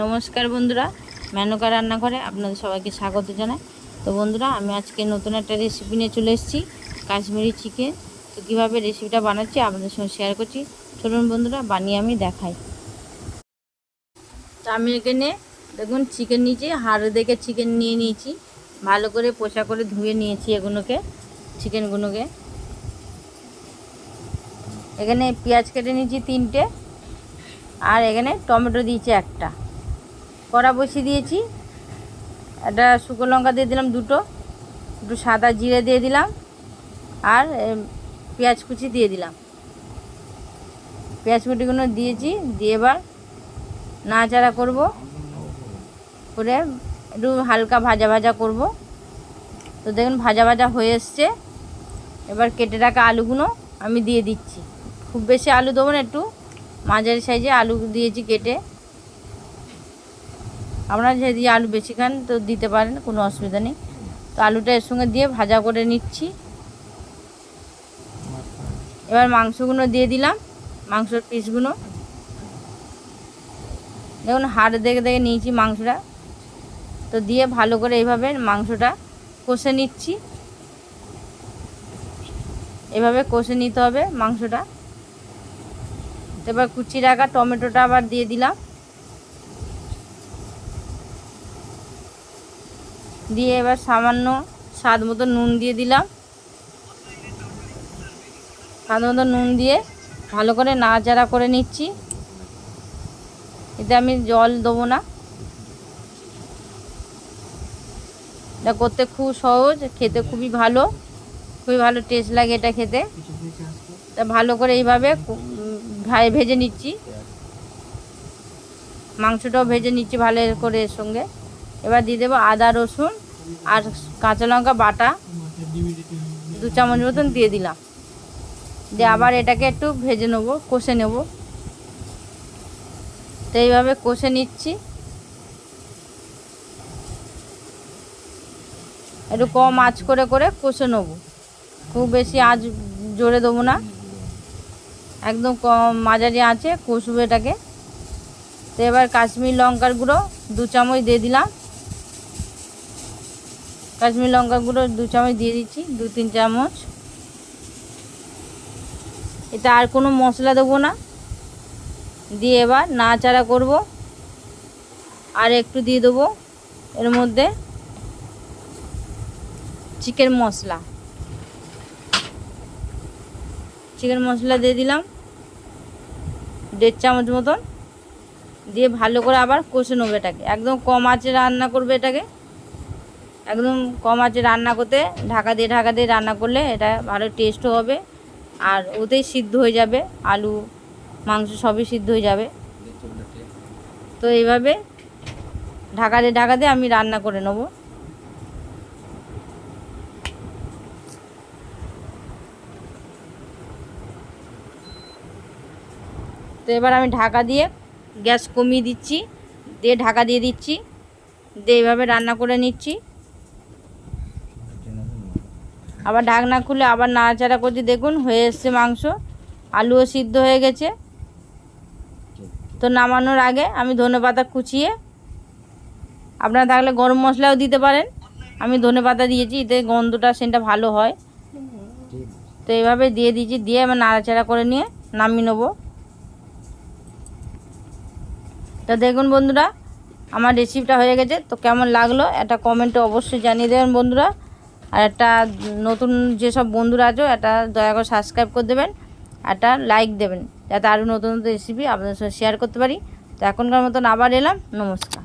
নমস্কার বন্ধুরা, মেনকা রান্নাঘরে আপনাদের সবাইকে স্বাগত জানাই। তো বন্ধুরা, আমি আজকে নতুন একটা রেসিপি নিয়ে চলে এসেছি, কাশ্মীরি চিকেন। তো কীভাবে রেসিপিটা বানাচ্ছি আপনাদের সঙ্গে শেয়ার করছি। চলুন বন্ধুরা, বানিয়ে আমি দেখাই। তো আমি এখানে দেখুন চিকেন নিয়েছি, হাড় দেখে চিকেন নিয়ে নিয়েছি, ভালো করে পোষা করে ধুয়ে নিয়েছি চিকেনগুলোকে। এখানে পেঁয়াজ কেটে নিয়েছি 3টে, আর এখানে টমেটো দিয়েছি একটা। কড়া বসিয়ে দিয়েছি, একটা শুকনো লঙ্কা দিয়ে দিলাম দুটো, একটু সাদা জিরে দিয়ে দিলাম, আর পেঁয়াজ কুচি দিয়ে দিলাম। পেঁয়াজ কুচিগুলো দিয়েছি, দিয়ে এবার নাড়াচাড়া করব, করে একটু হালকা ভাজা ভাজা করব। তো দেখুন ভাজা ভাজা হয়ে এসছে। এবার কেটে রাখা আলুগুলো আমি দিয়ে দিচ্ছি। খুব বেশি আলু দেবো না, একটু মাঝারি সাইজে আলু দিয়েছি কেটে। আপনারা যদি আলু বেশি খান তো দিতে পারেন, কোনো অসুবিধা নেই। তো আলুটা এর সঙ্গে দিয়ে ভাজা করে নিচ্ছি। এবার মাংসগুলো দিয়ে দিলাম, মাংসর পিসগুলো দেখুন হাড় দেখে দেখে নিয়েছি মাংসটা। তো দিয়ে ভালো করে এইভাবে মাংসটা কষে নিচ্ছি। এভাবে কষে নিতে হবে মাংসটা। এবার কুচি রাখা টমেটোটা আবার দিয়ে দিলাম, দিয়ে এবার সামান্য স্বাদ মতো নুন দিয়ে দিলাম। স্বাদ মতো নুন দিয়ে ভালো করে নাড়াচাড়া করে নিচ্ছি। এতে আমি জল দেবো না, এটা করতে খুব সহজ, খেতে খুবই ভালো টেস্ট লাগে এটা খেতে। তা ভালো করে এইভাবে ভেজে নিচ্ছি, মাংসটাও ভেজে নিচ্ছি ভালো করে এর সঙ্গে। এবার দিয়ে দেবো আদা রসুন আর কাঁচা লঙ্কা বাটা 2 চামচ মতন দিয়ে দিলাম। দিয়ে আবার এটাকে একটু ভেজে নেবো, কষে নেব। তো এইভাবে কষে নিচ্ছি, একটু কম আঁচ করে করে কষে নেব। খুব বেশি আঁচ জোরে দেবো না, একদম কম মাঝারি আঁচে কষবো এটাকে। তো এবার কাশ্মীর লঙ্কার গুঁড়ো 2 চামচ দিয়ে দিলাম। কাশ্মীর লঙ্কার গুঁড়ো 2 চামচ দিয়ে দিচ্ছি, 2-3 চামচ। এটা আর কোনো মশলা দেবো না, দিয়ে এবার নাড়াচাড়া করব। আর একটু দিয়ে দেবো এর মধ্যে চিকেন মশলা দিয়ে দিলাম 1.5 চামচ মতন। দিয়ে ভালো করে আবার কষে নেবো এটাকে। একদম কম আঁচে রান্না করবে এটাকে, একদম কম আঁচে রান্না করতে, ঢাকা দিয়ে রান্না করলে এটা ভালো টেস্টও হবে, আর ওতেই সিদ্ধ হয়ে যাবে, আলু মাংস সবই সিদ্ধ হয়ে যাবে। তো এইভাবে ঢাকা দিয়ে আমি রান্না করে নেব। তো এবার আমি ঢাকা দিয়ে গ্যাস কমিয়ে দিচ্ছি, দিয়ে ঢাকা দিয়ে দিচ্ছি, দিয়ে এইভাবে রান্না করে নিচ্ছি। আবার ঢাকনা খুলে আবার নাড়াচাড়া করছি। দেখুন হয়ে এসছে মাংস, আলুও সিদ্ধ হয়ে গেছে। তো নামানোর আগে আমি ধনেপাতা কুচিয়ে, আপনারা থাকলে গরম মশলাও দিতে পারেন, আমি ধনেপাতা দিয়েছি, এতে গন্ধটা সেটা ভালো হয়। তো এইভাবে দিয়ে দিয়েছি, দিয়ে আমি নাড়াচাড়া করে নিয়ে নামিয়ে নেবো। তো দেখুন বন্ধুরা, আমার রেসিপিটা হয়ে গেছে। তো কেমন লাগলো একটা কমেন্টে অবশ্যই জানিয়ে দেবেন বন্ধুরা। আর একটা নতুন যেসব বন্ধুরা আছো, এটা দয়া করে সাবস্ক্রাইব করে দেবেন, একটা লাইক দেবেন, যাতে আরও নতুন নতুন রেসিপি আপনাদের সাথে শেয়ার করতে পারি। তো এখনকার মতন আবার এলাম, নমস্কার।